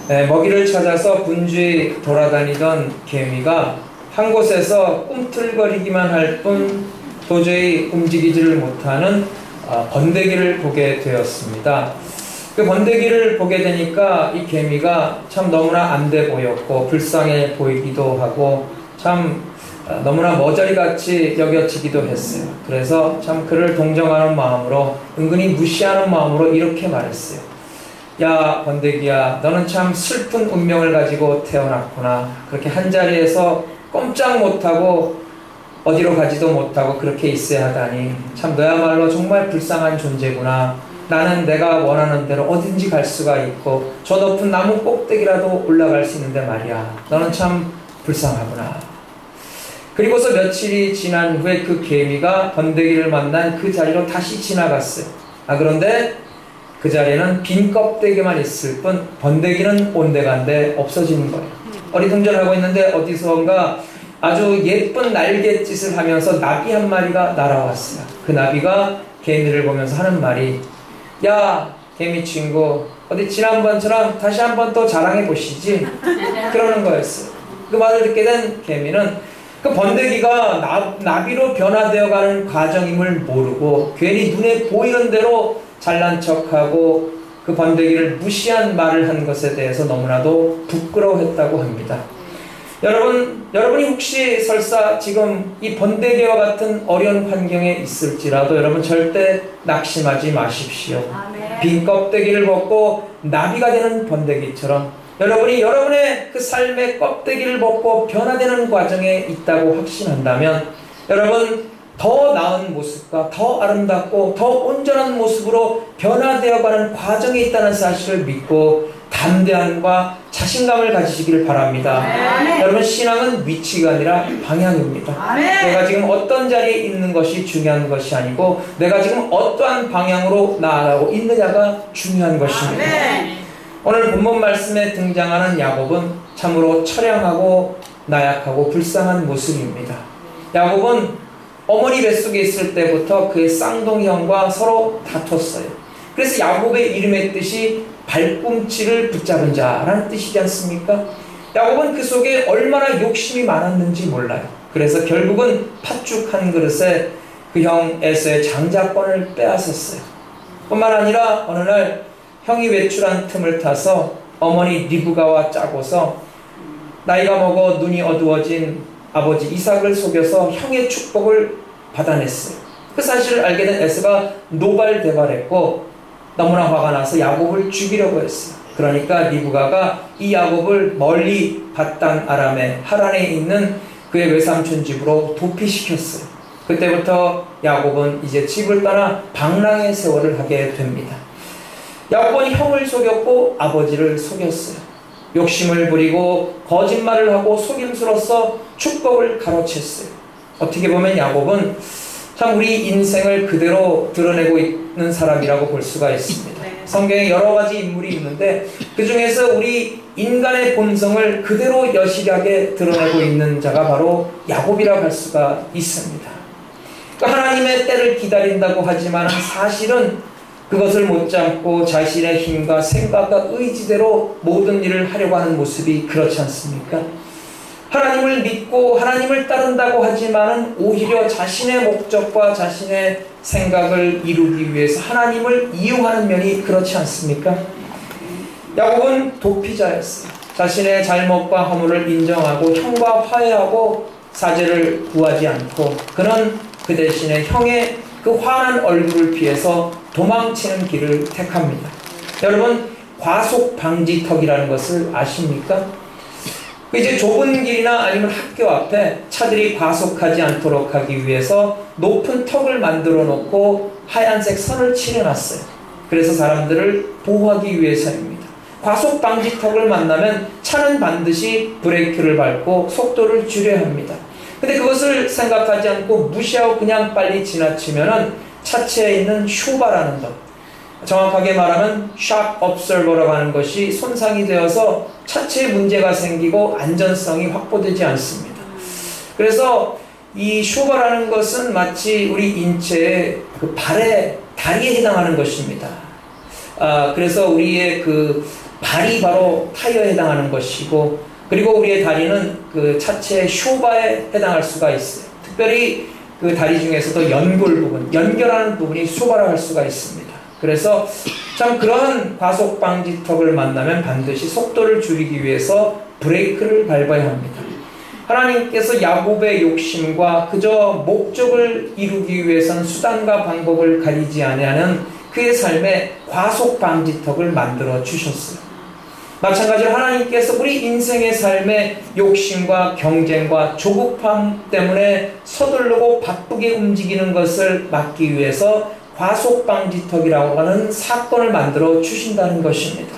먹이를 찾아서 분주히 돌아다니던 개미가 한 곳에서 꿈틀거리기만 할 뿐 도저히 움직이지를 못하는 번데기를 보게 되었습니다. 그 번데기를 보게 되니까 이 개미가 참 너무나 안돼 보였고 불쌍해 보이기도 하고 참 너무나 머저리같이 여겨지기도 했어요. 그래서 참 그를 동정하는 마음으로, 은근히 무시하는 마음으로 이렇게 말했어요. 야, 번데기야, 너는 참 슬픈 운명을 가지고 태어났구나. 그렇게 한자리에서 꼼짝 못하고 어디로 가지도 못하고 그렇게 있어야 하다니 참 너야말로 정말 불쌍한 존재구나. 나는 내가 원하는 대로 어딘지 갈 수가 있고 저 높은 나무 꼭대기라도 올라갈 수 있는데 말이야, 너는 참 불쌍하구나. 그리고서 며칠이 지난 후에 그 개미가 번데기를 만난 그 자리로 다시 지나갔어요. 그런데 그 자리에는 빈 껍데기만 있을 뿐 번데기는 온데간데 없어지는 거예요. 어리둥절하고 있는데 어디선가 아주 예쁜 날갯짓을 하면서 나비 한 마리가 날아왔어요. 그 나비가 개미를 보면서 하는 말이, 야, 개미 친구, 어디 지난번처럼 다시 한번 또 자랑해 보시지? 그러는 거였어요. 그 말을 듣게 된 개미는 그 번데기가 나비로 변화되어가는 과정임을 모르고 괜히 눈에 보이는 대로 잘난 척하고 그 번데기를 무시한 말을 한 것에 대해서 너무나도 부끄러워했다고 합니다. 여러분이 혹시 설사 지금 이 번데기와 같은 어려운 환경에 있을지라도 여러분 절대 낙심하지 마십시오. 빈 껍데기를 벗고 나비가 되는 번데기처럼 여러분이 여러분의 그 삶의 껍데기를 벗고 변화되는 과정에 있다고 확신한다면 여러분 더 나은 모습과 더 아름답고 더 온전한 모습으로 변화되어가는 과정에 있다는 사실을 믿고 담대함과 자신감을 가지시기를 바랍니다. 여러분, 신앙은 위치가 아니라 방향입니다. 내가 지금 어떤 자리에 있는 것이 중요한 것이 아니고 내가 지금 어떠한 방향으로 나아가고 있느냐가 중요한 것입니다. 오늘 본문 말씀에 등장하는 야곱은 참으로 처량하고 나약하고 불쌍한 모습입니다. 야곱은 어머니 뱃속에 있을 때부터 그의 쌍둥이 형과 서로 다퉜어요. 그래서 야곱의 이름의 뜻이 발꿈치를 붙잡은 자라는 뜻이지 않습니까? 야곱은 그 속에 얼마나 욕심이 많았는지 몰라요. 그래서 결국은 팥죽 한 그릇에 그 형 에서의 장자권을 빼앗았어요. 뿐만 아니라 어느 날 형이 외출한 틈을 타서 어머니 리브가와 짜고서 나이가 먹어 눈이 어두워진 아버지 이삭을 속여서 형의 축복을 받아냈어요. 그 사실을 알게 된 에서가 노발대발했고 너무나 화가 나서 야곱을 죽이려고 했어요. 그러니까 리브가가 이 야곱을 멀리 밧단 아람의 하란에 있는 그의 외삼촌 집으로 도피시켰어요. 그때부터 야곱은 이제 집을 떠나 방랑의 세월을 하게 됩니다. 야곱은 형을 속였고 아버지를 속였어요. 욕심을 부리고 거짓말을 하고 속임수로써 축복을 가로챘어요. 어떻게 보면 야곱은 참 우리 인생을 그대로 드러내고 있는 사람이라고 볼 수가 있습니다. 성경에 여러 가지 인물이 있는데 그 중에서 우리 인간의 본성을 그대로 여실하게 드러내고 있는 자가 바로 야곱이라고 할 수가 있습니다. 그러니까 하나님의 때를 기다린다고 하지만 사실은 그것을 못 참고 자신의 힘과 생각과 의지대로 모든 일을 하려고 하는 모습이 그렇지 않습니까? 하나님을 믿고 하나님을 따른다고 하지만은 오히려 자신의 목적과 자신의 생각을 이루기 위해서 하나님을 이용하는 면이 그렇지 않습니까? 야곱은 도피자였어요. 자신의 잘못과 허물을 인정하고 형과 화해하고 사죄를 구하지 않고 그는 그 대신에 형의 그 환한 얼굴을 피해서 도망치는 길을 택합니다. 여러분, 과속방지턱이라는 것을 아십니까? 이제 좁은 길이나 아니면 학교 앞에 차들이 과속하지 않도록 하기 위해서 높은 턱을 만들어 놓고 하얀색 선을 칠해놨어요. 그래서 사람들을 보호하기 위해서입니다. 과속방지턱을 만나면 차는 반드시 브레이크를 밟고 속도를 줄여야 합니다. 근데 그것을 생각하지 않고 무시하고 그냥 빨리 지나치면은 차체에 있는 쇼바라는 것, 정확하게 말하면 shock observer라고 하는 것이 손상이 되어서 차체에 문제가 생기고 안전성이 확보되지 않습니다. 그래서 이 쇼바라는 것은 마치 우리 인체의 그 발의 다리에 해당하는 것입니다. 그래서 우리의 그 발이 바로 타이어에 해당하는 것이고, 그리고 우리의 다리는 그 차체 쇼바에 해당할 수가 있어요. 특별히 그 다리 중에서도 연골 부분, 연결하는 부분이 쇼바라고 할 수가 있습니다. 그래서 참 그러한 과속 방지턱을 만나면 반드시 속도를 줄이기 위해서 브레이크를 밟아야 합니다. 하나님께서 야곱의 욕심과 그저 목적을 이루기 위해서는 수단과 방법을 가리지 아니하는 그의 삶에 과속 방지턱을 만들어 주셨어요. 마찬가지로 하나님께서 우리 인생의 삶에 욕심과 경쟁과 조급함 때문에 서두르고 바쁘게 움직이는 것을 막기 위해서 과속 방지턱이라고 하는 사건을 만들어 주신다는 것입니다.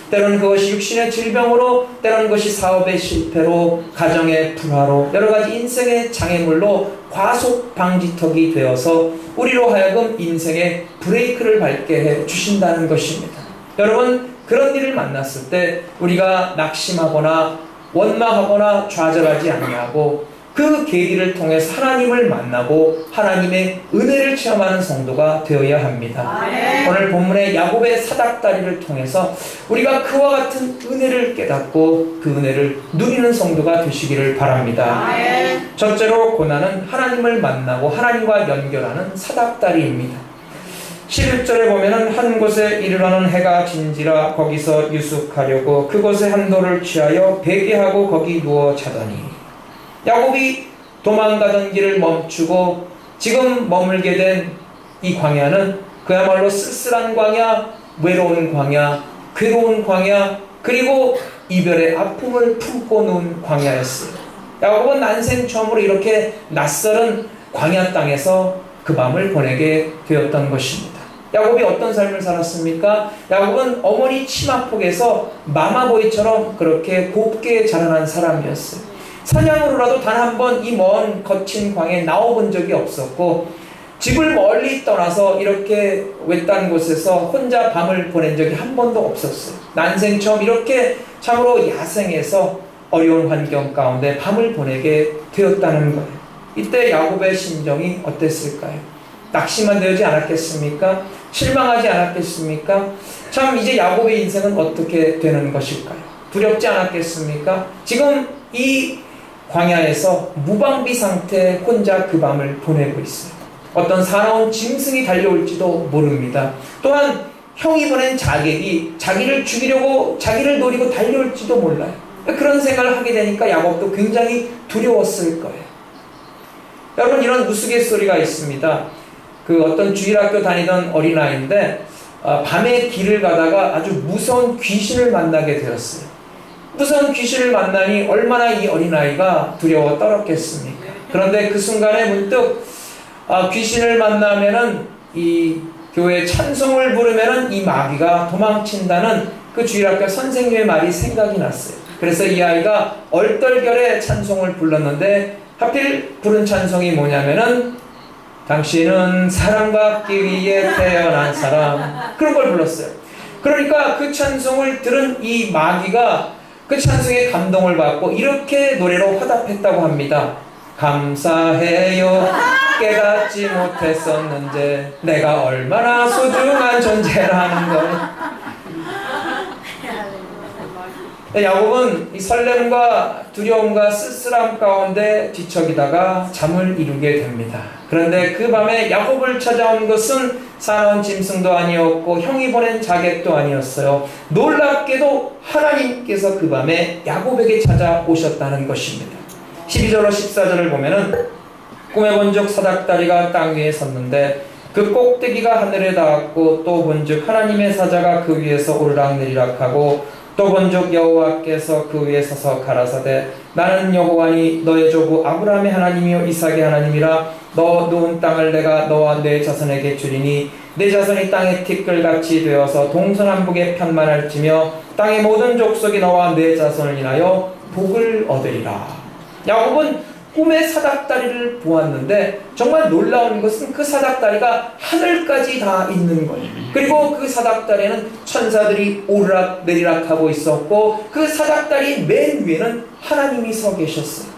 때로는 그것이 육신의 질병으로, 때로는 그것이 사업의 실패로, 가정의 불화로, 여러 가지 인생의 장애물로 과속 방지턱이 되어서 우리로 하여금 인생의 브레이크를 밟게 해 주신다는 것입니다. 여러분, 그런 일을 만났을 때 우리가 낙심하거나 원망하거나 좌절하지 아니하고 그 계기를 통해서 하나님을 만나고 하나님의 은혜를 체험하는 성도가 되어야 합니다. 아멘. 오늘 본문의 야곱의 사닥다리를 통해서 우리가 그와 같은 은혜를 깨닫고 그 은혜를 누리는 성도가 되시기를 바랍니다. 아멘. 첫째로 고난은 하나님을 만나고 하나님과 연결하는 사닥다리입니다. 11절에 보면은 한 곳에 이르러는 해가 진지라 거기서 유숙하려고 그곳에 한 돌을 취하여 베개하고 거기 누워 자더니, 야곱이 도망가던 길을 멈추고 지금 머물게 된 이 광야는 그야말로 쓸쓸한 광야, 외로운 광야, 괴로운 광야, 그리고 이별의 아픔을 품고 누운 광야였어요. 야곱은 난생 처음으로 이렇게 낯설은 광야 땅에서 그 밤을 보내게 되었던 것입니다. 야곱이 어떤 삶을 살았습니까? 야곱은 어머니 치마폭에서 마마보이처럼 그렇게 곱게 자라난 사람이었어요. 사냥으로라도 단 한 번 이 먼 거친 광에 나와본 적이 없었고, 집을 멀리 떠나서 이렇게 외딴 곳에서 혼자 밤을 보낸 적이 한 번도 없었어요. 난생 처음 이렇게 참으로 야생에서 어려운 환경 가운데 밤을 보내게 되었다는 거예요. 이때 야곱의 심정이 어땠을까요? 낙심만 되지 않았겠습니까? 실망하지 않았겠습니까? 참 이제 야곱의 인생은 어떻게 되는 것일까요? 두렵지 않았겠습니까? 지금 이 광야에서 무방비 상태에 혼자 그 밤을 보내고 있어요. 어떤 사나운 짐승이 달려올지도 모릅니다. 또한 형이 보낸 자객이 자기를 죽이려고, 자기를 노리고 달려올지도 몰라요. 그런 생각을 하게 되니까 야곱도 굉장히 두려웠을 거예요. 여러분, 이런 우스갯소리가 있습니다. 그 어떤 주일학교 다니던 어린아이인데 밤에 길을 가다가 아주 무서운 귀신을 만나게 되었어요. 무서운 귀신을 만나니 얼마나 이 어린아이가 두려워 떨었겠습니까? 그런데 그 순간에 문득 귀신을 만나면은 이 교회 찬송을 부르면은 이 마귀가 도망친다는 그 주일학교 선생님의 말이 생각이 났어요. 그래서 이 아이가 얼떨결에 찬송을 불렀는데 하필 부른 찬송이 뭐냐면은 당신은 사랑받기 위해 태어난 사람, 그런 걸 불렀어요. 그러니까 그 찬송을 들은 이 마귀가 그 찬송에 감동을 받고 이렇게 노래로 화답했다고 합니다. 감사해요, 깨닫지 못했었는데 내가 얼마나 소중한 존재라는 걸. 야곱은 이 설렘과 두려움과 쓸쓸함 가운데 뒤척이다가 잠을 이루게 됩니다. 그런데 그 밤에 야곱을 찾아온 것은 사나운 짐승도 아니었고 형이 보낸 자객도 아니었어요. 놀랍게도 하나님께서 그 밤에 야곱에게 찾아오셨다는 것입니다. 12절로 14절을 보면은 꿈에 본즉 사닥다리가 땅 위에 섰는데 그 꼭대기가 하늘에 닿았고 또 본즉 하나님의 사자가 그 위에서 오르락내리락하고 또 본즉 여호와께서 그 위에 서서 가라사대 나는 여호와니 너의 조부 아브라함의 하나님이요 이삭의 하나님이라. 너 누운 땅을 내가 너와 내 자손에게 주리니 내 자손이 땅의 티끌같이 되어서 동서남북에 편만할지며 땅의 모든 족속이 너와 내 자손을 인하여 복을 얻으리라. 야곱은 꿈의 사닥다리를 보았는데 정말 놀라운 것은 그 사닥다리가 하늘까지 다 있는 거예요. 그리고 그 사닥다리에는 천사들이 오르락 내리락 하고 있었고 그 사닥다리 맨 위에는 하나님이 서 계셨어요.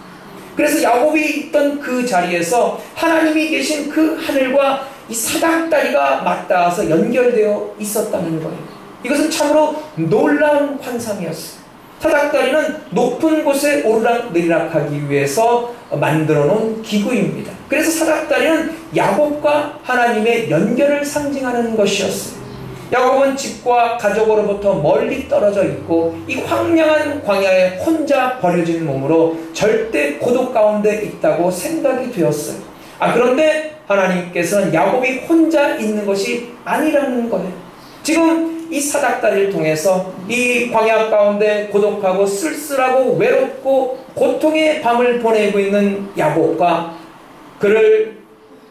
그래서 야곱이 있던 그 자리에서 하나님이 계신 그 하늘과 이 사닥다리가 맞닿아서 연결되어 있었다는 거예요. 이것은 참으로 놀라운 환상이었어요. 사닥다리는 높은 곳에 오르락내리락하기 위해서 만들어 놓은 기구입니다. 그래서 사닥다리는 야곱과 하나님의 연결을 상징하는 것이었어요. 야곱은 집과 가족으로부터 멀리 떨어져 있고 이 황량한 광야에 혼자 버려진 몸으로 절대 고독 가운데 있다고 생각이 되었어요. 그런데 하나님께서는 야곱이 혼자 있는 것이 아니라는 거예요. 지금 이 사닥다리를 통해서 이 광야 가운데 고독하고 쓸쓸하고 외롭고 고통의 밤을 보내고 있는 야곱과 그를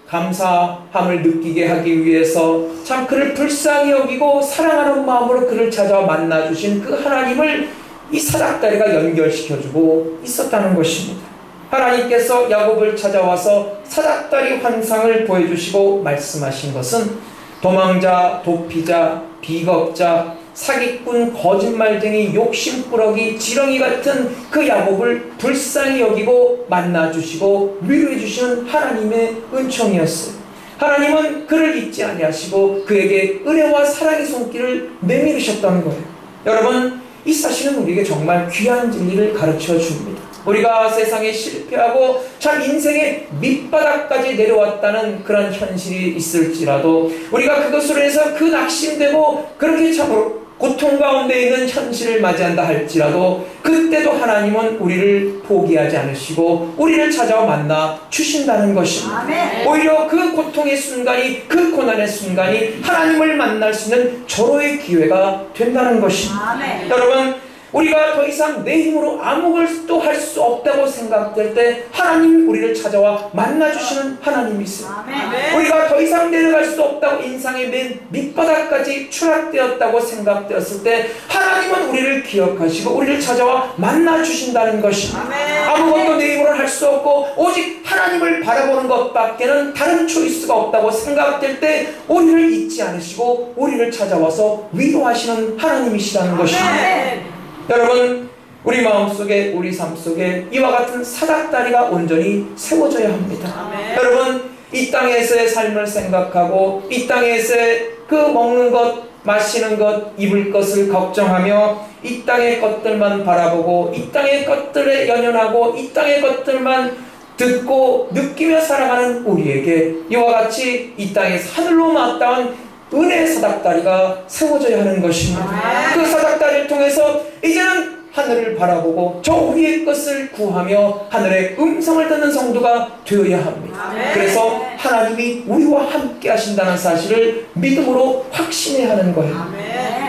감사함을 느끼게 하기 위해서 참 그를 불쌍히 여기고 사랑하는 마음으로 그를 찾아와 만나주신 그 하나님을 이 사닥다리가 연결시켜주고 있었다는 것입니다. 하나님께서 야곱을 찾아와서 사닥다리 환상을 보여주시고 말씀하신 것은 도망자, 도피자, 비겁자, 사기꾼, 거짓말쟁이, 욕심꾸러기, 지렁이 같은 그 야곱을 불쌍히 여기고 만나주시고 위로해주시는 하나님의 은총이었어요. 하나님은 그를 잊지 아니하시고 그에게 은혜와 사랑의 손길을 내밀으셨다는 거예요. 여러분, 이 사실은 우리에게 정말 귀한 진리를 가르쳐 줍니다. 우리가 세상에 실패하고 참 인생의 밑바닥까지 내려왔다는 그런 현실이 있을지라도 우리가 그것으로 해서 그 낙심되고 그렇게 참으로 고통 가운데 있는 현실을 맞이한다 할지라도 그때도 하나님은 우리를 포기하지 않으시고 우리를 찾아와 만나 주신다는 것입니다. 아멘. 오히려 그 고통의 순간이, 그 고난의 순간이 하나님을 만날 수 있는 절호의 기회가 된다는 것입니다. 아멘. 여러분, 우리가 더 이상 내 힘으로 아무것도 할 수 없다고 생각될 때 하나님이 우리를 찾아와 만나주시는 하나님이 있어요. 아멘. 우리가 더 이상 내려갈 수 없다고 인상의 맨 밑바닥까지 추락되었다고 생각되었을 때 하나님은 우리를 기억하시고 우리를 찾아와 만나주신다는 것입니다. 아멘. 아무것도 내 힘으로는 할 수 없고 오직 하나님을 바라보는 것밖에는 다른 초이스가 없다고 생각될 때 우리를 잊지 않으시고 우리를 찾아와서 위로하시는 하나님이시라는 것입니다. 아멘. 여러분, 우리 마음속에, 우리 삶 속에 이와 같은 사닥다리가 온전히 세워져야 합니다. 아멘. 여러분, 이 땅에서의 삶을 생각하고 이 땅에서의 그 먹는 것, 마시는 것, 입을 것을 걱정하며 이 땅의 것들만 바라보고 이 땅의 것들에 연연하고 이 땅의 것들만 듣고 느끼며 살아가는 우리에게 이와 같이 이 땅에서 하늘로 맞닿은 은혜의 사닥다리가 세워져야 하는 것입니다. 그 사닥다리를 통해서 이제는 하늘을 바라보고 저 위의 것을 구하며 하늘의 음성을 듣는 성도가 되어야 합니다. 그래서 하나님이 우리와 함께 하신다는 사실을 믿음으로 확신해야 하는 거예요.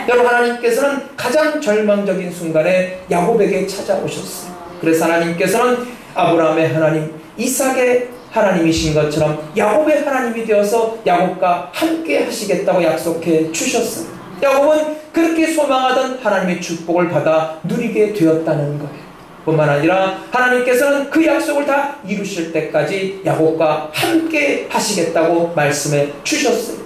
여러분, 하나님께서는 가장 절망적인 순간에 야곱에게 찾아오셨어요. 그래서 하나님께서는 아브라함의 하나님, 이삭의 하나님이신 것처럼 야곱의 하나님이 되어서 야곱과 함께 하시겠다고 약속해 주셨어요. 야곱은 그렇게 소망하던 하나님의 축복을 받아 누리게 되었다는 거예요. 뿐만 아니라 하나님께서는 그 약속을 다 이루실 때까지 야곱과 함께 하시겠다고 말씀해 주셨어요.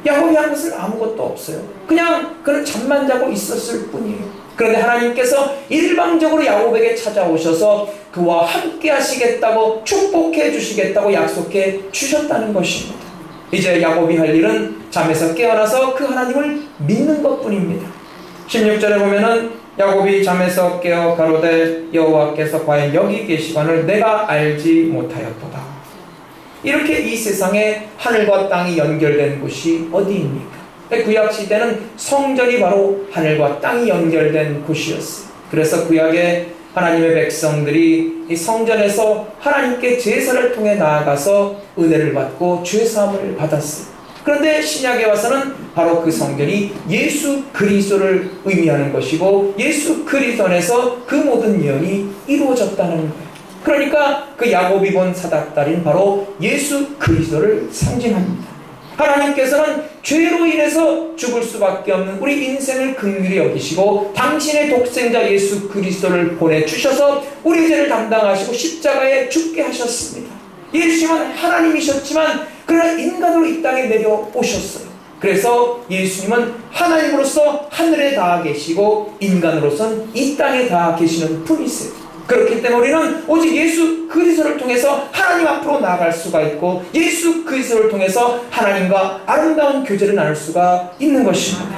야곱이 한 것은 아무것도 없어요. 그냥 그는 잠만 자고 있었을 뿐이에요. 그런데 하나님께서 일방적으로 야곱에게 찾아오셔서 그와 함께 하시겠다고 축복해 주시겠다고 약속해 주셨다는 것입니다. 이제 야곱이 할 일은 잠에서 깨어나서 그 하나님을 믿는 것뿐입니다. 16절에 보면은 야곱이 잠에서 깨어 가로되 여호와께서 과연 여기 계시거늘 내가 알지 못하였도다. 이렇게 이 세상에 하늘과 땅이 연결된 곳이 어디입니까? 구약시대는 성전이 바로 하늘과 땅이 연결된 곳이었어요. 그래서 구약의 하나님의 백성들이 이 성전에서 하나님께 제사를 통해 나아가서 은혜를 받고 죄사함을 받았어요. 그런데 신약에 와서는 바로 그 성전이 예수 그리스도를 의미하는 것이고 예수 그리스도 안에서 그 모든 예언이 이루어졌다는 거예요. 그러니까 그 야곱이 본 사닥다리는 바로 예수 그리스도를 상징합니다. 하나님께서는 죄로 인해서 죽을 수밖에 없는 우리 인생을 긍휼히 여기시고 당신의 독생자 예수 그리스도를 보내주셔서 우리 죄를 담당하시고 십자가에 죽게 하셨습니다. 예수님은 하나님이셨지만 그러나 인간으로 이 땅에 내려오셨어요. 그래서 예수님은 하나님으로서 하늘에 닿아 계시고 인간으로서는 이 땅에 닿아 계시는 분이세요. 그렇기 때문에 우리는 오직 예수 그리스도를 통해서 하나님 앞으로 나아갈 수가 있고 예수 그리스도를 통해서 하나님과 아름다운 교제를 나눌 수가 있는 것입니다.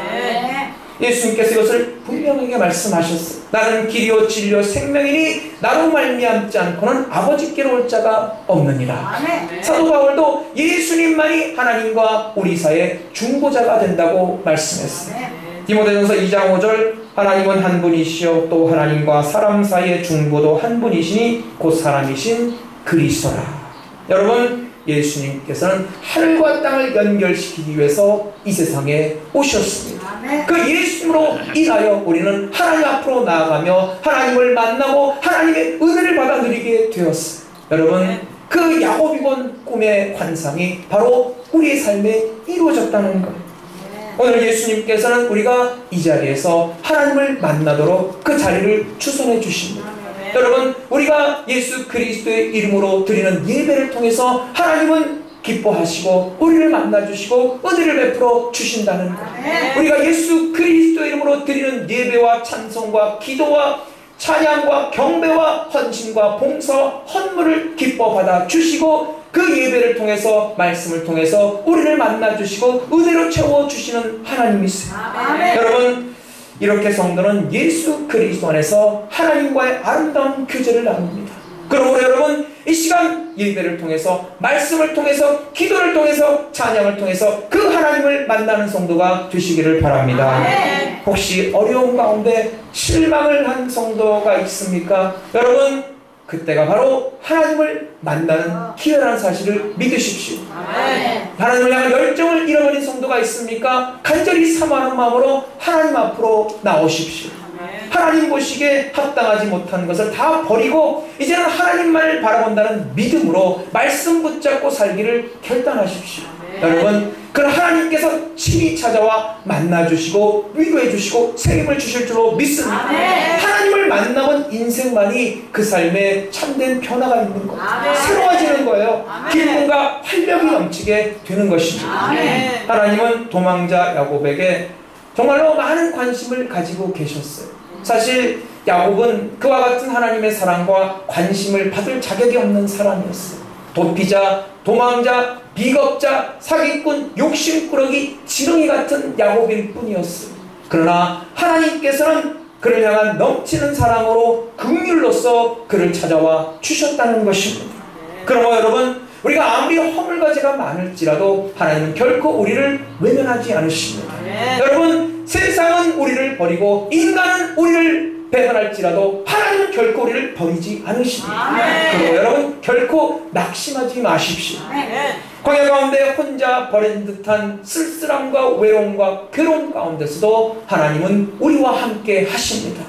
예수님께서 이것을 분명하게 말씀하셨어요. 나는 길이요 진리요 생명이니 나로 말미암지 않고는 아버지께로 올 자가 없느니라. 사도 바울도 예수님만이 하나님과 우리 사이의 중보자가 된다고 말씀했어요. 디모데전서 2장 5절 하나님은 한 분이시요 또 하나님과 사람 사이의 중보도 한 분이시니 곧 사람이신 그리스도라. 여러분, 예수님께서는 하늘과 땅을 연결시키기 위해서 이 세상에 오셨습니다. 그 예수님으로 인하여 우리는 하나님 앞으로 나아가며 하나님을 만나고 하나님의 은혜를 받아 누리게 되었어요. 여러분, 그 야곱이 본 꿈의 환상이 바로 우리의 삶에 이루어졌다는 것. 오늘 예수님께서는 우리가 이 자리에서 하나님을 만나도록 그 자리를 주선해 주십니다. 여러분, 우리가 예수 그리스도의 이름으로 드리는 예배를 통해서 하나님은 기뻐하시고 우리를 만나주시고 은혜를 베풀어 주신다는 것. 우리가 예수 그리스도의 이름으로 드리는 예배와 찬송과 기도와 찬양과 경배와 헌신과 봉사와 헌물을 기뻐 받아 주시고 그 예배를 통해서 말씀을 통해서 우리를 만나주시고 은혜로 채워주시는 하나님이세요. 여러분, 이렇게 성도는 예수 그리스도 안에서 하나님과의 아름다운 교제를 나눕니다. 그러므로 여러분, 이 시간 예배를 통해서 말씀을 통해서 기도를 통해서 찬양을 통해서 그 하나님을 만나는 성도가 되시기를 바랍니다. 혹시 어려운 가운데 실망을 한 성도가 있습니까? 여러분, 그때가 바로 하나님을 만나는 기회라는 사실을 믿으십시오. 하나님을 향한 열정을 잃어버린 성도가 있습니까? 간절히 사모하는 마음으로 하나님 앞으로 나오십시오. 하나님 보시기에 합당하지 못한 것을 다 버리고 이제는 하나님만을 바라본다는 믿음으로 말씀 붙잡고 살기를 결단하십시오. 여러분, 그 하나님께서 친히 찾아와 만나주시고 위로해주시고 생명을 주실 줄로 믿습니다. 하나님을 만나본 인생만이 그 삶에 참된 변화가 있는 것, 새로워지는 거예요. 기쁨과 활력이 넘치게 되는 것입니다. 하나님은 도망자 야곱에게 정말로 많은 관심을 가지고 계셨어요. 사실 야곱은 그와 같은 하나님의 사랑과 관심을 받을 자격이 없는 사람이었어요. 도피자, 도망자, 비겁자, 사기꾼, 욕심꾸러기, 지렁이 같은 야곱일 뿐이었어요. 그러나 하나님께서는 그를 향한 넘치는 사랑으로 긍휼로서 그를 찾아와 주셨다는 것입니다. 그러므로 여러분, 우리가 아무리 허물과 죄가 많을지라도 하나님은 결코 우리를 외면하지 않으십니다. 여러분, 세상은 우리를 버리고 인간은 우리를 배반할지라도 하나님은 결코 우리를 버리지 않으십니다. 그리고 여러분, 결코 낙심하지 마십시오. 광야 가운데 혼자 버린 듯한 쓸쓸함과 외로움과 괴로움 가운데서도 하나님은 우리와 함께 하십니다.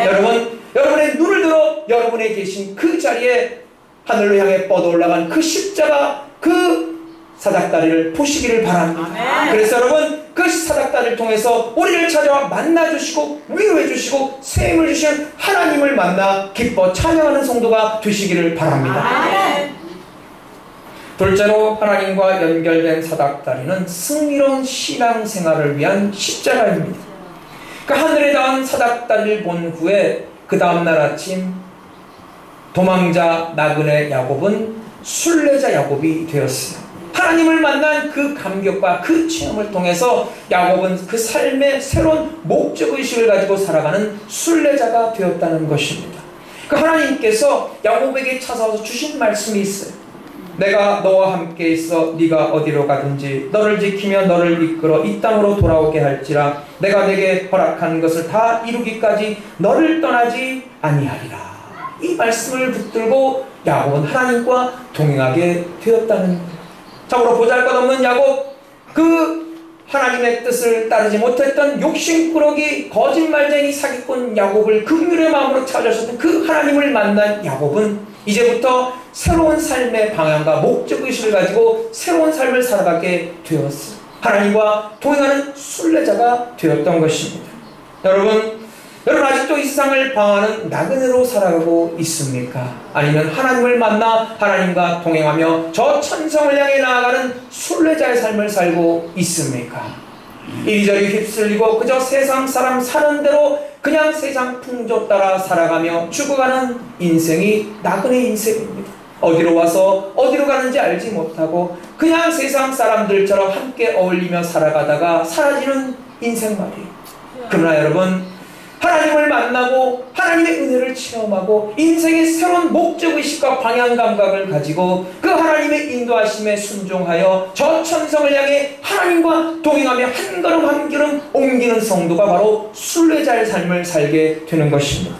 여러분, 여러분의 눈을 들어 여러분에 계신 그 자리에 하늘로 향해 뻗어 올라간 그 십자가, 그 사닥다리를 보시기를 바랍니다. 그래서 여러분, 그 사닥다리를 통해서 우리를 찾아와 만나주시고 위로해주시고 생명을 주시는 하나님을 만나 기뻐 찬양하는 성도가 되시기를 바랍니다. 둘째로, 하나님과 연결된 사닥다리는 승리로운 신앙생활을 위한 십자가입니다. 그 하늘에 닿은 사닥다리를 본 후에 그 다음날 아침 도망자 나그네 야곱은 순례자 야곱이 되었어요. 하나님을 만난 그 감격과 그 체험을 통해서 야곱은 그 삶의 새로운 목적의식을 가지고 살아가는 순례자가 되었다는 것입니다. 그 하나님께서 야곱에게 찾아와서 주신 말씀이 있어요. 내가 너와 함께 있어 네가 어디로 가든지 너를 지키며 너를 이끌어 이 땅으로 돌아오게 할지라 내가 내게 허락한 것을 다 이루기까지 너를 떠나지 아니하리라. 이 말씀을 붙들고 야곱은 하나님과 동행하게 되었다는 거예요. 참으로 보잘것없는 야곱, 그 하나님의 뜻을 따르지 못했던 욕심꾸러기, 거짓말쟁이, 사기꾼 야곱을 긍휼의 마음으로 찾아주셨던 그 하나님을 만난 야곱은 이제부터 새로운 삶의 방향과 목적의식을 가지고 새로운 삶을 살아가게 되었어요. 하나님과 동행하는 순례자가 되었던 것입니다. 여러분 아직도 이 세상을 방황하는 나그네로 살아가고 있습니까? 아니면 하나님을 만나 하나님과 동행하며 저 천성을 향해 나아가는 순례자의 삶을 살고 있습니까? 이리저리 휩쓸리고 그저 세상 사람 사는 대로 그냥 세상 풍조 따라 살아가며 죽어가는 인생이 나그네 인생입니다. 어디로 와서 어디로 가는지 알지 못하고 그냥 세상 사람들처럼 함께 어울리며 살아가다가 사라지는 인생 말이에요. 그러나 여러분, 하나님을 만나고 하나님의 은혜를 체험하고 인생의 새로운 목적의식과 방향 감각을 가지고 그 하나님의 인도하심에 순종하여 저 천성을 향해 하나님과 동행하며 한 걸음 한 걸음 옮기는 성도가 바로 순례자의 삶을 살게 되는 것입니다.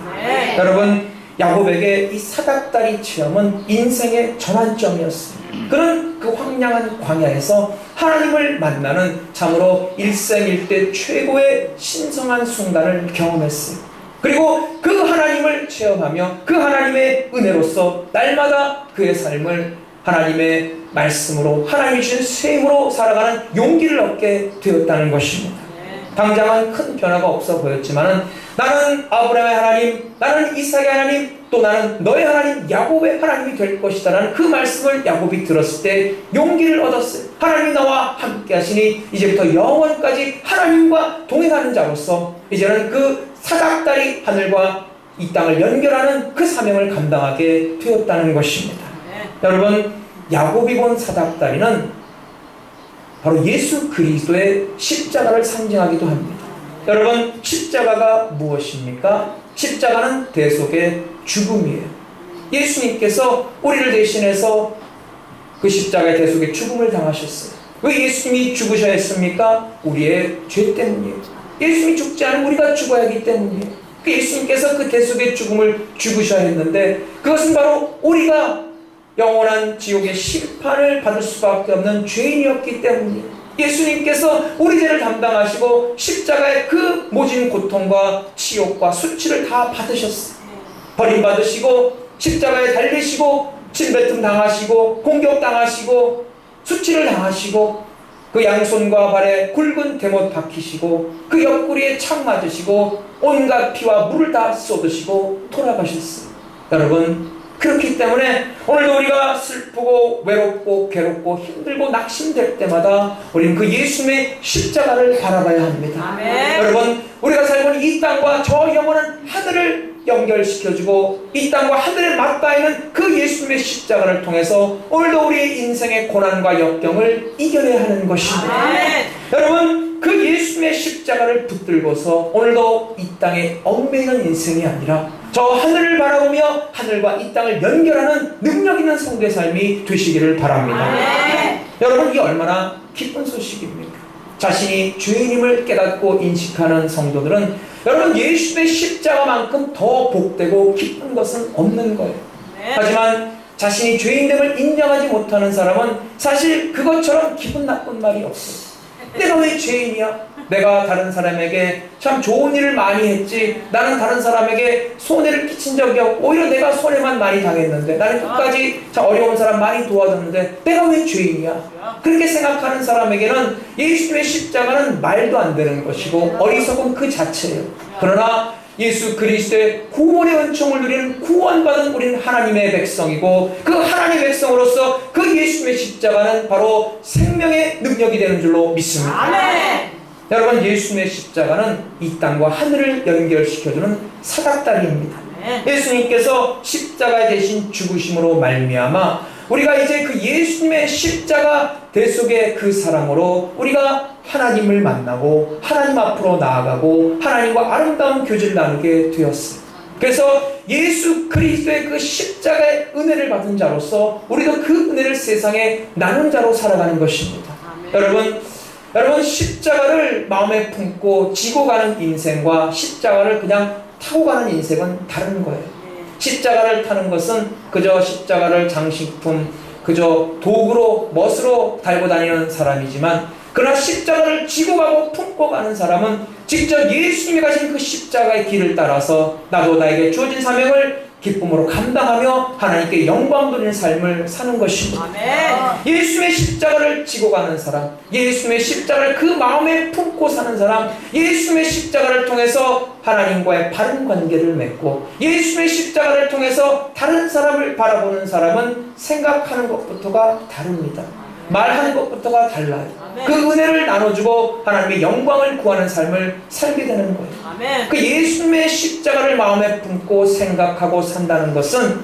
여러분, 야곱에게 이 사닥다리 체험은 인생의 전환점이었습니다. 그는 그 황량한 광야에서 하나님을 만나는 참으로 일생일대 최고의 신성한 순간을 경험했어요. 그리고 그 하나님을 체험하며 그 하나님의 은혜로서 날마다 그의 삶을 하나님의 말씀으로 하나님이 주신 셈으로 살아가는 용기를 얻게 되었다는 것입니다. 당장은 큰 변화가 없어 보였지만 나는 아브라함의 하나님, 나는 이삭의 하나님, 또 나는 너의 하나님 야곱의 하나님이 될 것이다 라는 그 말씀을 야곱이 들었을 때 용기를 얻었어요. 하나님이 나와 함께 하시니 이제부터 영원까지 하나님과 동행하는 자로서 이제는 그 사닥다리 하늘과 이 땅을 연결하는 그 사명을 감당하게 되었다는 것입니다. 여러분, 야곱이 본 사닥다리는 바로 예수 그리스도의 십자가를 상징하기도 합니다. 여러분, 십자가가 무엇입니까? 십자가는 대속의 죽음이에요. 예수님께서 우리를 대신해서 그 십자가의 대속의 죽음을 당하셨어요. 왜 예수님이 죽으셔야 했습니까? 우리의 죄 때문이에요. 예수님이 죽지 않으면 우리가 죽어야 하기 때문이에요. 예수님께서 그 대속의 죽음을 죽으셔야 했는데 그것은 바로 우리가 영원한 지옥의 심판을 받을 수밖에 없는 죄인이었기 때문이에요. 예수님께서 우리 죄를 담당하시고 십자가의 그 모진 고통과 치욕과 수치를 다 받으셨어요. 버림받으시고 십자가에 달리시고 침뱉음 당하시고 공격당하시고 수치를 당하시고 그 양손과 발에 굵은 대못 박히시고 그 옆구리에 창 맞으시고 온갖 피와 물을 다 쏟으시고 돌아가셨어요. 여러분, 그렇기 때문에 오늘도 우리가 슬프고 외롭고 괴롭고 힘들고 낙심될 때마다 우리는 그 예수님의 십자가를 바라봐야 합니다. 아멘. 여러분, 우리가 살고 있는 이 땅과 저 영원한 하늘을 연결시켜주고 이 땅과 하늘에 맞닿아 있는 그 예수님의 십자가를 통해서 오늘도 우리의 인생의 고난과 역경을 이겨내야 하는 것입니다. 아멘. 여러분, 그 예수님의 십자가를 붙들고서 오늘도 이 땅에 얽매이는 인생이 아니라 저 하늘을 바라보며 하늘과 이 땅을 연결하는 능력 있는 성도의 삶이 되시기를 바랍니다. 네. 여러분, 이게 얼마나 기쁜 소식입니까? 자신이 죄인임을 깨닫고 인식하는 성도들은 여러분, 예수의 십자가만큼 더 복되고 기쁜 것은 없는 거예요. 네. 하지만 자신이 죄인됨을 인정하지 못하는 사람은 사실 그것처럼 기분 나쁜 말이 없어요. 내가 왜 죄인이야? 내가 다른 사람에게 참 좋은 일을 많이 했지, 나는 다른 사람에게 손해를 끼친 적이 없고 오히려 내가 손해만 많이 당했는데, 나는 끝까지 참 어려운 사람 많이 도와줬는데 내가 왜 죄인이야? 그렇게 생각하는 사람에게는 예수님의 십자가는 말도 안 되는 것이고 어리석은 그 자체예요. 그러나 예수 그리스도의 구원의 은총을 누리는 구원받은 우리는 하나님의 백성이고 그 하나님의 백성으로서 그 예수님의 십자가는 바로 생명의 능력이 되는 줄로 믿습니다. 아멘. 여러분, 예수님의 십자가는 이 땅과 하늘을 연결시켜주는 사닥다리입니다. 예수님께서 십자가에 대신 죽으심으로 말미암아 우리가 이제 그 예수님의 십자가 대속의 그 사랑으로 우리가 하나님을 만나고 하나님 앞으로 나아가고 하나님과 아름다운 교제를 나누게 되었어요. 그래서 예수 그리스도의 그 십자가의 은혜를 받은 자로서 우리도 그 은혜를 세상에 나눈 자로 살아가는 것입니다. 여러분, 십자가를 마음에 품고 지고 가는 인생과 십자가를 그냥 타고 가는 인생은 다른 거예요. 십자가를 타는 것은 그저 십자가를 장식품, 그저 도구로, 멋으로 달고 다니는 사람이지만, 그러나 십자가를 지고 가고 품고 가는 사람은 직접 예수님이 가신 그 십자가의 길을 따라서 나도 나에게 주어진 사명을 기쁨으로 감당하며 하나님께 영광 돌리는 삶을 사는 것입니다. 아멘. 예수님의 십자가를 지고 가는 사람, 예수님의 십자가를 그 마음에 품고 사는 사람, 예수님의 십자가를 통해서 하나님과의 바른 관계를 맺고 예수님의 십자가를 통해서 다른 사람을 바라보는 사람은 생각하는 것부터가 다릅니다. 말하는 것부터가 달라요. 아멘. 그 은혜를 나눠주고 하나님의 영광을 구하는 삶을 살게 되는 거예요. 아멘. 그 예수님의 십자가를 마음에 품고 생각하고 산다는 것은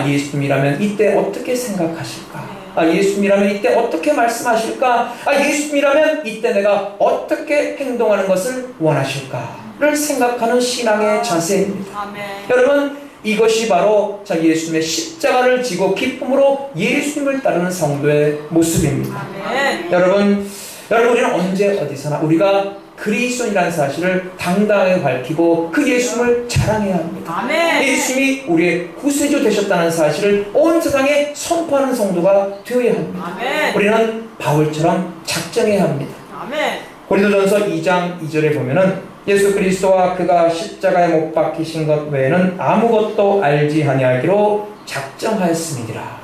예수님이라면 이때 어떻게 생각하실까? 예수님이라면 이때 어떻게 말씀하실까? 예수님이라면 이때 내가 어떻게 행동하는 것을 원하실까를 생각하는 신앙의 자세입니다. 아멘. 여러분, 이것이 바로 예수님의 십자가를 지고 기쁨으로 예수님을 따르는 성도의 모습입니다. 아멘. 여러분, 우리는 언제 어디서나 우리가 그리스도인이라는 사실을 당당하게 밝히고 그 예수님을 자랑해야 합니다. 아멘. 예수님이 우리의 구세주 되셨다는 사실을 온 세상에 선포하는 성도가 되어야 합니다. 아멘. 우리는 바울처럼 작정해야 합니다. 아멘. 고린도전서 2장 2절에 보면은 예수 그리스도와 그가 십자가에 못 박히신 것 외에는 아무것도 알지 아니하기로 작정하였음이니라.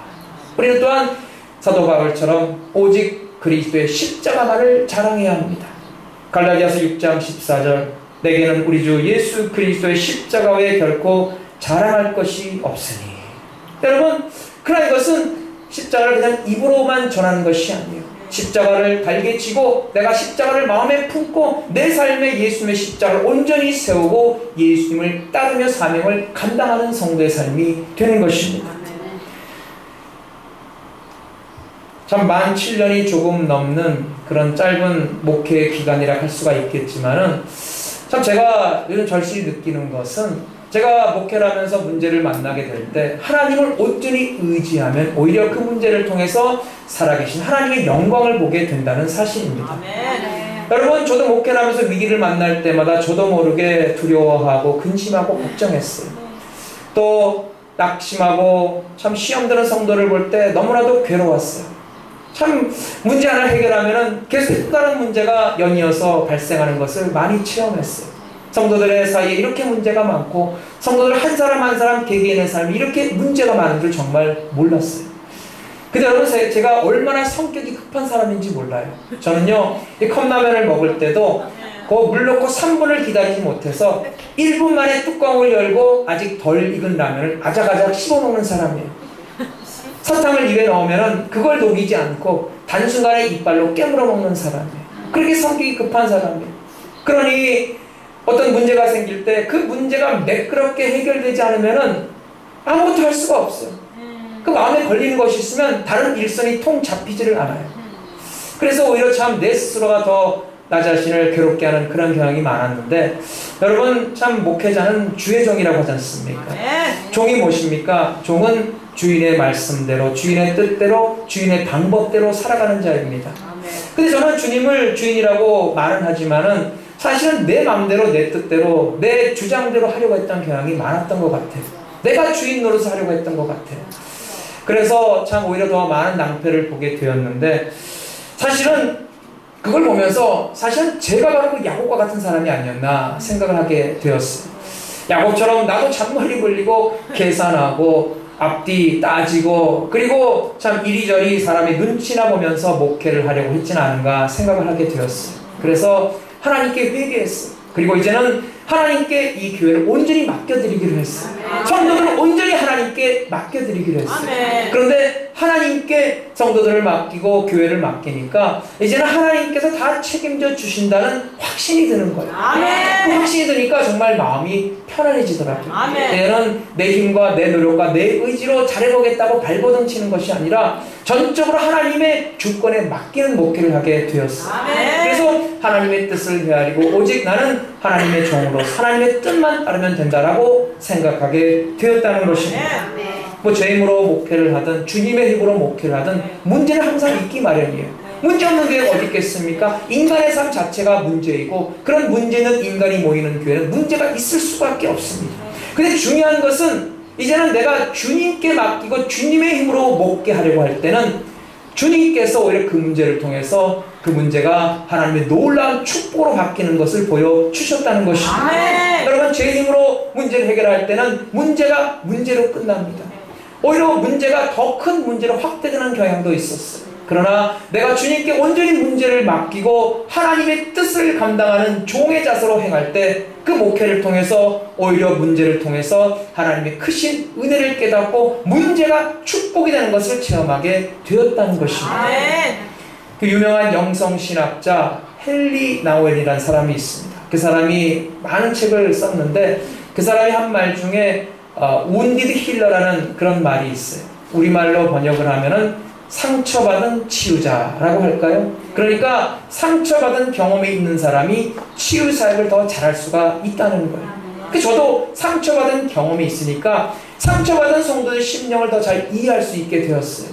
우리는 또한 사도 바울처럼 오직 그리스도의 십자가만을 자랑해야 합니다. 갈라디아서 6장 14절, 내게는 우리 주 예수 그리스도의 십자가 외에 결코 자랑할 것이 없으니. 여러분, 그러나 이것은 십자가를 그냥 입으로만 전하는 것이 아니에요. 십자가를 달게 지고 내가 십자가를 마음에 품고 내 삶에 예수님의 십자가를 온전히 세우고 예수님을 따르며 사명을 감당하는 성도의 삶이 되는 것입니다. 참 17년이 조금 넘는 그런 짧은 목회 기간이라 할 수가 있겠지만은 참 제가 요즘 절실히 느끼는 것은 제가 목회를 하면서 문제를 만나게 될 때 하나님을 온전히 의지하면 오히려 그 문제를 통해서 살아계신 하나님의 영광을 보게 된다는 사실입니다. 아멘. 여러분, 저도 목회를 하면서 위기를 만날 때마다 저도 모르게 두려워하고 근심하고 걱정했어요. 또 낙심하고 참 시험 드는 성도를 볼 때 너무나도 괴로웠어요. 참 문제 하나 해결하면은 계속 또 다른 문제가 연이어서 발생하는 것을 많이 체험했어요. 성도들의 사이에 이렇게 문제가 많고 성도들 한 사람 한 사람 개개인의 삶이 이렇게 문제가 많은 줄 정말 몰랐어요. 근데 여러분, 제가 얼마나 성격이 급한 사람인지 몰라요. 저는요, 이 컵라면을 먹을 때도 그 물 넣고 3분을 기다리지 못해서 1분 만에 뚜껑을 열고 아직 덜 익은 라면을 아작아작 씹어먹는 사람이에요. 설탕을 입에 넣으면 그걸 녹이지 않고 단순간에 이빨로 깨물어 먹는 사람이에요. 그렇게 성격이 급한 사람이에요. 그러니 어떤 문제가 생길 때 그 문제가 매끄럽게 해결되지 않으면 아무것도 할 수가 없어요. 그 마음에 걸리는 것이 있으면 다른 일선이 통 잡히지를 않아요. 그래서 오히려 참 내 스스로가 더 나 자신을 괴롭게 하는 그런 경향이 많았는데, 여러분, 참 목회자는 주의 종이라고 하지 않습니까? 종이 무엇입니까? 종은 주인의 말씀대로, 주인의 뜻대로, 주인의 방법대로 살아가는 자입니다. 근데 저는 주님을 주인이라고 말은 하지만은 사실은 내 마음대로, 내 뜻대로, 내 주장대로 하려고 했던 경향이 많았던 것 같아요. 내가 주인 노릇을 하려고 했던 것 같아요. 그래서 참 오히려 더 많은 낭패를 보게 되었는데, 사실은 그걸 보면서 사실은 제가 바로 그 야곱과 같은 사람이 아니었나 생각을 하게 되었어요. 야곱처럼 나도 잔머리 굴리고 계산하고 앞뒤 따지고 그리고 참 이리저리 사람의 눈치나 보면서 목회를 하려고 했지는 않은가 생각을 하게 되었어요. 그래서 하나님께 회개했어요. 그리고 이제는 하나님께 이 교회를 온전히 맡겨드리기로 했어요. 성도들을 온전히 하나님께 맡겨드리기로 했어요. 그런데 하나님께 성도들을 맡기고 교회를 맡기니까 이제는 하나님께서 다 책임져 주신다는 확신이 드는 거예요. 그 확신이 드니까 정말 마음이 편안해지더라고요. 이제는 내 힘과 내 노력과 내 의지로 잘해보겠다고 발버둥 치는 것이 아니라 전적으로 하나님의 주권에 맡기는 목회를 하게 되었어요. 그래서 하나님의 뜻을 헤아리고 오직 나는 하나님의 종으로 하나님의 뜻만 따르면 된다라고 생각하게 되었다는 것입니다. 뭐 제 힘으로 목회를 하든 주님의 힘으로 목회를 하든 문제는 항상 있기 마련이에요. 문제 없는 교회가 어디 있겠습니까? 인간의 삶 자체가 문제이고 그런 문제는 인간이 모이는 교회는 문제가 있을 수밖에 없습니다. 근데 중요한 것은 이제는 내가 주님께 맡기고 주님의 힘으로 목회하려고 할 때는 주님께서 오히려 그 문제를 통해서 그 문제가 하나님의 놀라운 축복으로 바뀌는 것을 보여주셨다는 것입니다. 여러분, 제 힘으로 문제를 해결할 때는 문제가 문제로 끝납니다. 오히려 문제가 더 큰 문제로 확대되는 경향도 있었어요. 그러나 내가 주님께 온전히 문제를 맡기고 하나님의 뜻을 감당하는 종의 자세로 행할 때 그 목회를 통해서 오히려 문제를 통해서 하나님의 크신 은혜를 깨닫고 문제가 축복이 되는 것을 체험하게 되었다는 것입니다. 그 유명한 영성신학자 헨리 나우엘이라는 사람이 있습니다. 그 사람이 많은 책을 썼는데 그 사람이 한 말 중에 wounded healer라는 그런 말이 있어요. 우리말로 번역을 하면은 상처받은 치유자라고 할까요? 그러니까 상처받은 경험이 있는 사람이 치유 사역을 더 잘할 수가 있다는 거예요. 저도 상처받은 경험이 있으니까 상처받은 성도의 심령을 더 잘 이해할 수 있게 되었어요.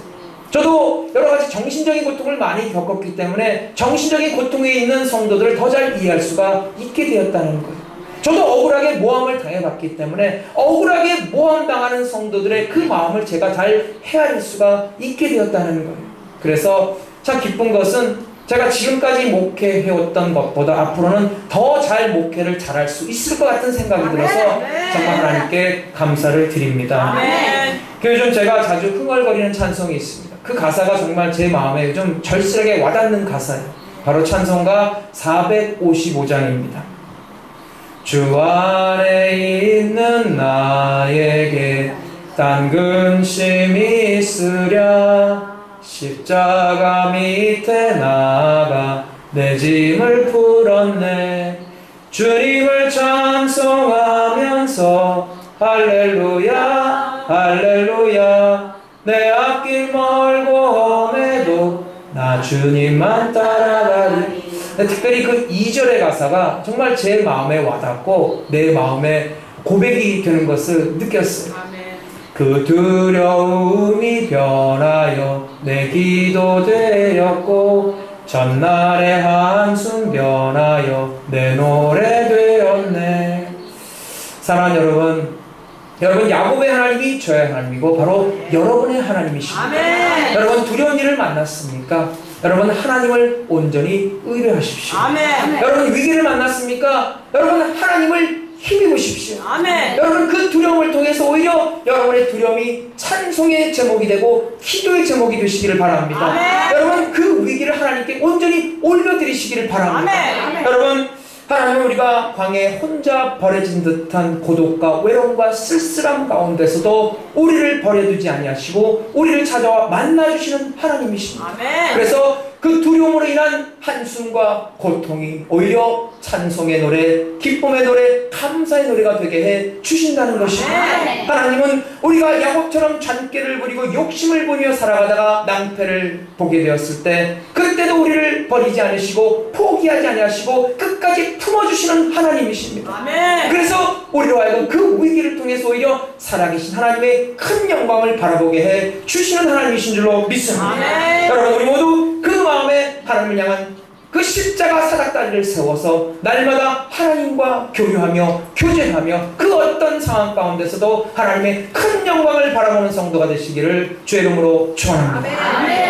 저도 여러 가지 정신적인 고통을 많이 겪었기 때문에 정신적인 고통에 있는 성도들을 더 잘 이해할 수가 있게 되었다는 거예요. 저도 억울하게 모함을 당해봤기 때문에 억울하게 모함당하는 성도들의 그 마음을 제가 잘 헤아릴 수가 있게 되었다는 거예요. 그래서 참 기쁜 것은 제가 지금까지 목회해왔던 것보다 앞으로는 더 잘 목회를 잘할 수 있을 것 같은 생각이 들어서 정말 하나님께 감사를 드립니다. 요즘 제가 자주 흥얼거리는 찬송이 있습니다. 그 가사가 정말 제 마음에 좀 절실하게 와닿는 가사예요. 바로 찬송가 455장입니다. 주 안에 있는 나에게 딴 근심이 있으랴 십자가 밑에 나가 내 짐을 풀었네. 주님을 찬송하면서 할렐루야 할렐루야 내 앞길 멀고 험해도 나 주님만 따라가리. 특별히 그 2절의 가사가 정말 제 마음에 와닿고 내 마음에 고백이 되는 것을 느꼈어요. 그 두려움이 변하여 내 기도 되었고 전날의 한숨 변하여 내 노래 되었네. 사랑하는 여러분 야곱의 하나님이 저의 하나님이고 바로 여러분의 하나님이십니다. 여러분 두려운 일을 만났습니까? 여러분 하나님을 온전히 의뢰하십시오. 여러분 위기를 만났습니까? 여러분 하나님을 힘입으십시오. 여러분 그 두려움을 통해서 오히려 여러분의 두려움이 찬송의 제목이 되고 기도의 제목이 되시기를 바랍니다. 여러분 그 위기를 하나님께 온전히 올려드리시기를 바랍니다. 여러분 하나님은 우리가 광야에 혼자 버려진 듯한 고독과 외로움과 쓸쓸함 가운데서도 우리를 버려두지 아니하시고 우리를 찾아와 만나주시는 하나님이십니다. 그래서 그 두려움으로 인한 한숨과 고통이 오히려 찬송의 노래, 기쁨의 노래, 감사의 노래가 되게 해 주신다는 것입니다. 하나님은 우리가 야곱처럼 잔꾀를 부리고 욕심을 부리며 살아가다가 낭패를 보게 되었을 때 그때도 우리를 버리지 않으시고 포기하지 아니하시고 끝까지 품어주시는 하나님이십니다. 그래서 우리로 하여금 그 위기를 통해서 오히려 살아계신 하나님의 큰 영광을 바라보게 해 주시는 하나님이신 줄로 믿습니다. 여러분 우리 모두 그 마음에 하나님을 향한 그 십자가 사닥다리를 세워서 날마다 하나님과 교류하며 교제하며 그 어떤 상황 가운데서도 하나님의 큰 영광을 바라보는 성도가 되시기를 주의 이름으로 축원합니다.